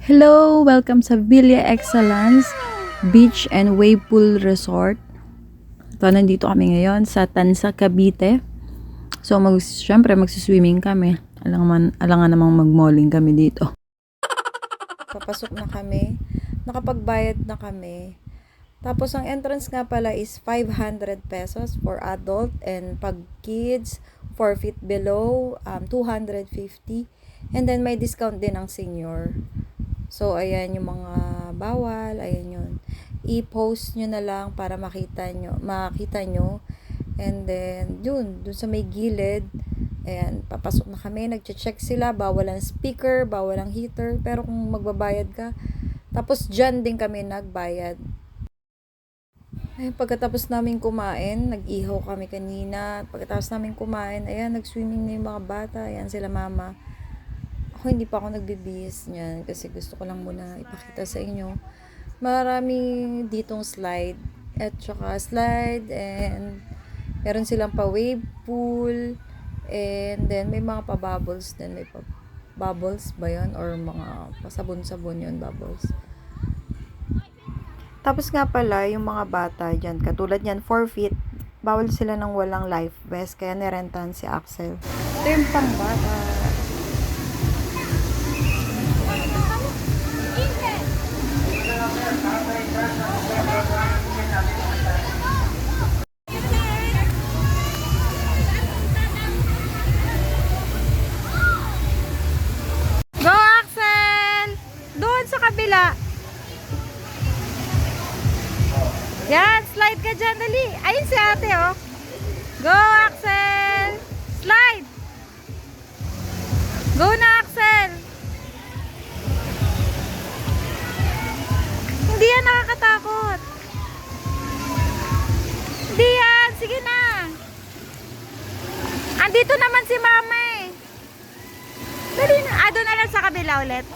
Hello! Welcome sa Villa Excellence Beach and Wave Pool Resort. Ito, nandito kami ngayon sa Tansa, Cavite. So, syempre, magsiswimming kami. Alangan namang mag-malling kami dito. Papasok na kami. Nakapagbayad na kami. Tapos, ang entrance nga pala is 500 pesos for adult, and pag kids, 4 feet below, 250. And then, may discount din ang senior. So, ayan yung mga bawal, ayan yun. I-post nyo na lang para makita nyo. And then, dun sa may gilid, ayan, papasok na kami, nagche-check sila, bawal ang speaker, bawal ang heater, pero kung magbabayad ka, tapos dyan din kami nagbayad. Ayun, pagkatapos namin kumain, nag-ihaw kami kanina, pagkatapos namin kumain, ayan, nag-swimming na yung mga bata, ayan sila mama. Ako hindi pa ako nagbibihis niyan kasi gusto ko lang muna ipakita sa inyo. Marami ditong slide at saka slide, and meron silang pa wave pool, and then may mga pa-bubbles din. May bubbles ba yun? Or mga pasabon-sabon yun, bubbles. Tapos nga pala, yung mga bata dyan, katulad yan, 4 feet, bawal sila ng walang life vest, kaya nirentahan si Axel. Ito yung pang bata. Go, Axel! Doon sa kabila. Yan, slide ka dyan, dali. Ayun si ate, oh. Go, Axel! Slide! Go na, Axel! Hindi yan nakakatakot. Hindi yan. Sige na. Andito naman si mama eh. Dali na. Doon na lang sa kabila ulit.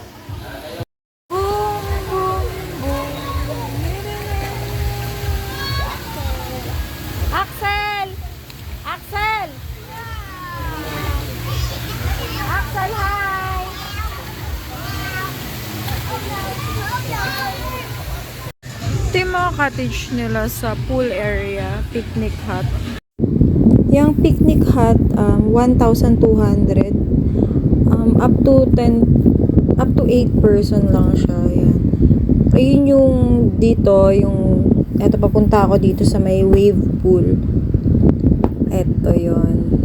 Boom, boom, boom. Axel! Axel! Axel, hi! Ito yung mga cottage nila sa pool area, picnic hut. Yung picnic hut, 1,200. Up to 8 person lang siya. Ayan. Ayun yung dito, eto papunta ako dito sa may wave pool. Eto yon.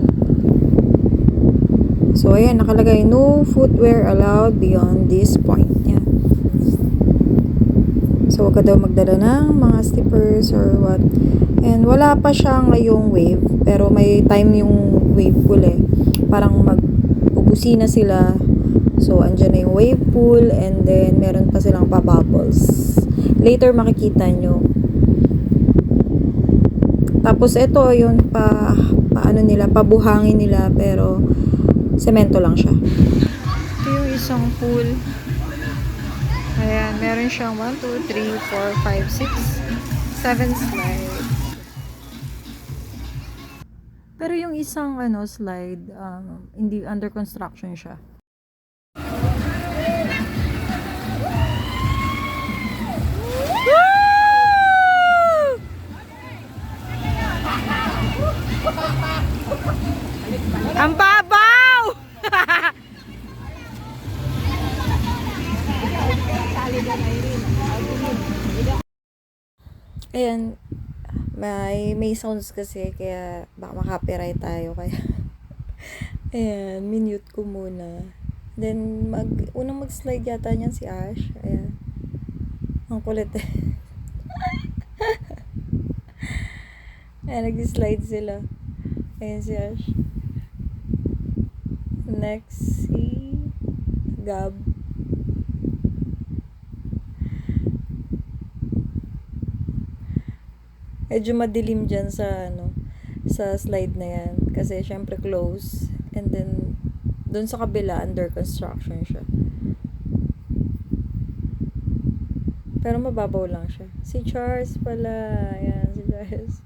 So, ayan, nakalagay, no footwear allowed beyond this point. Yan. So, wag ka daw magdala ng mga slippers or what. And wala pa siya ngayong wave, pero may time yung wave pool eh. Parang magbubusina sila. So, andyan na yung wave pool, and then meron pa silang pa-bubbles. Later makikita nyo. Tapos ito yung paano nila, pabuhangin nila, pero semento lang siya. Ito yung isang pool. Ayan, meron siyang 1, 2, 3, 4, 5, 6, 7 slide. Pero yung isang slide, hindi under construction siya. Ang babaw! Ayan, may sounds kasi, kaya baka makapiright tayo, kaya ayan, minute ko muna. Then unang mag-slide yata niyan si Ash. Ayan, ang kulit eh. Ayan, nag-slide sila. Ayan si Ash. Next, si Gab. Medyo madilim dyan sa slide na yan. Kasi syempre close. And then, dun sa kabila, under construction siya. Pero mababaw lang siya. Si Charles pala. Ayan, si Charles.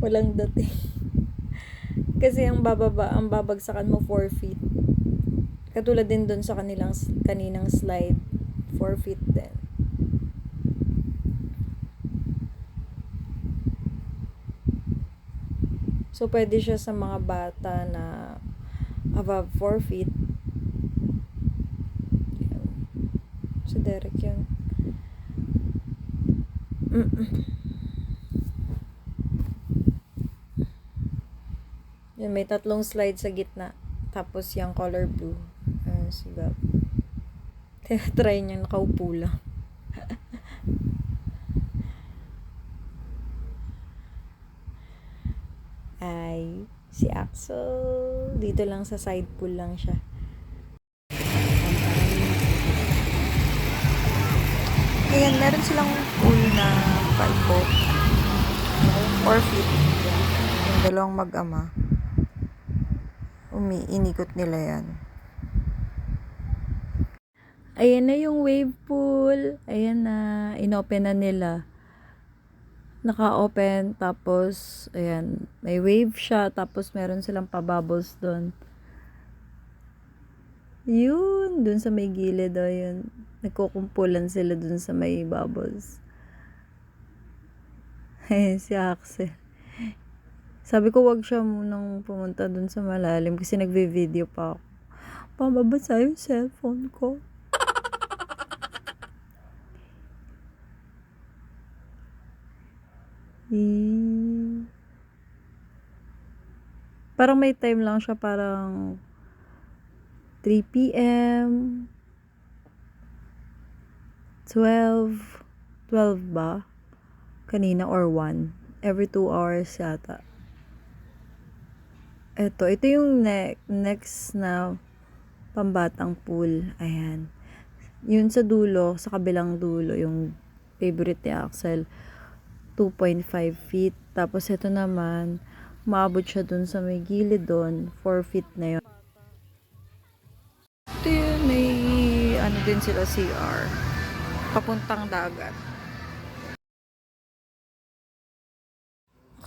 Walang dating. Kasi ang babagsakan mo 4 feet. Katulad din dun sa kaninang slide, 4 feet din. So, pwede siya sa mga bata na above 4 feet. Yan. So, Derek yun. Yan, may 3 slide sa gitna. Tapos yung color blue. Ayan, si Gab. Try niya, nakaupo lang. Ay, si Axel. Dito lang sa side pool lang siya. Ayan, meron silang pool na paikot. 4 feet. Yung dalawang mag-ama. Inikot nila yan. Ayan na yung wave pool. Ayan na. Inopen na nila. Naka-open. Tapos, ayan. May wave siya. Tapos, meron silang pa-bubbles doon. Yun. Doon sa may gilid. O, yun. Nagkukumpulan sila doon sa may bubbles. Ayan si Axel. Sabi ko wag siya munang pumunta dun sa malalim kasi nagve-video pa ako. Pababasa yung cellphone ko. Parang may time lang siya, parang 3 p.m. 12 ba? Kanina or 1. Every 2 hours yata. Ito yung next na pambatang pool. Ayan. Yun sa dulo, sa kabilang dulo, yung favorite ni Axel, 2.5 feet. Tapos ito naman, maabot siya dun sa may gilid dun, 4 feet na yun. Ito yun, may ano din sila CR. Papuntang dagat.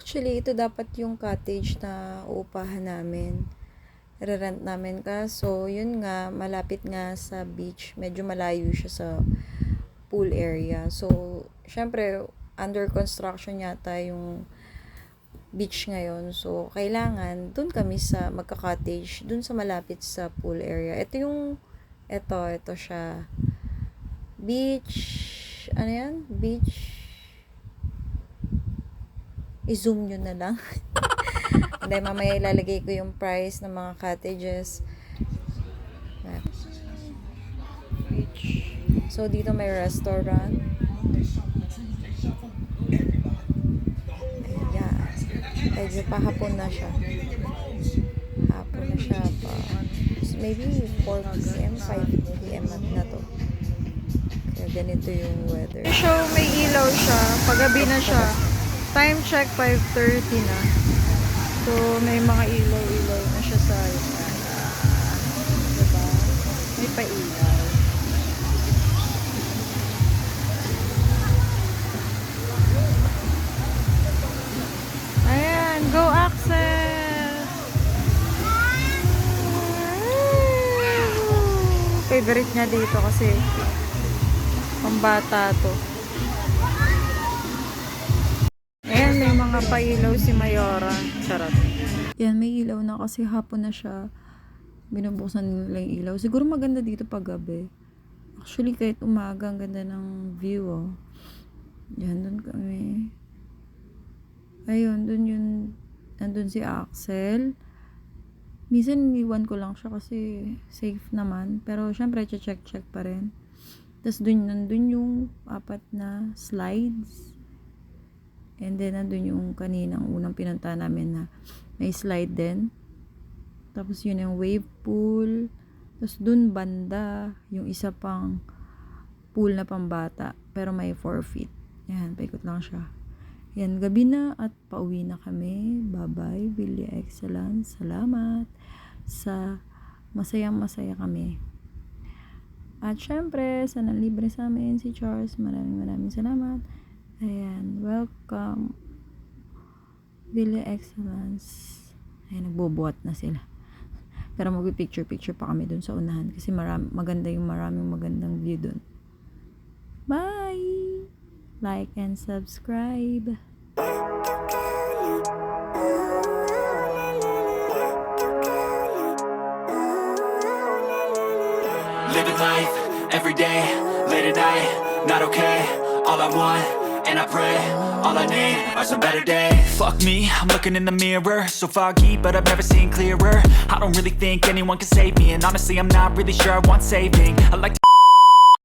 Actually, ito dapat yung cottage na uupahan namin. Re-rent namin kaso, yun nga, malapit nga sa beach. Medyo malayo siya sa pool area. So, syempre, under construction yata yung beach ngayon. So, kailangan, dun kami sa magka-cottage, dun sa malapit sa pool area. Ito siya. Beach, ano yan? Beach, i-zoom nyo na lang. Hindi, mamaya ilalagay ko yung price ng mga cottages. Beach. So, dito may restaurant. Ayan. Ay, pahapon na siya. Hapon na siya pa. Maybe 4 p.m., 5 p.m. na to. Kaya ganito yung weather. So, may ilaw siya. Paggabi na siya. Time check, 5:30 na. So, may mga ilaw-ilaw na siya sa diba? May pa-ilaw. Ayan, go Axel! Favorite niya dito kasi pambata to. Ayan, may mga pailaw si Mayora. Charot. Yan, may ilaw na kasi hapon na siya. Binubuksan nila yung ilaw. Siguro maganda dito pag gabi. Actually, kahit umaga, ang ganda ng view, oh. Yan, dun kami. Ayun, dun yun. Nandun si Axel. Minsan, iniwan ko lang siya kasi safe naman. Pero, syempre, check pa rin. Tapos, nandun yung 4 na slides. And then, nandun yung kaninang unang pinunta namin na may slide din. Tapos, yun yung wave pool. Tapos, dun banda, yung isa pang pool na pambata. Pero may 4 feet. Yan, paikot lang siya. Yan, gabi na at pauwi na kami. Bye-bye, Villa Excellence. Salamat sa masayang-masaya kami. At syempre, sa nanlibre sa amin si Charles. Maraming salamat. Ayan, welcome Villa Excellence. Ayan, nagbubuhat na sila. Pero mag-picture-picture pa kami dun sa unahan kasi maganda yung maraming magandang view dun. Bye! Like and subscribe. Living life, everyday, late at night, not okay. All I want, and I pray, all I need are some better days. Fuck me, I'm looking in the mirror, so foggy, but I've never seen clearer. I don't really think anyone can save me, and honestly I'm not really sure I want saving. I like to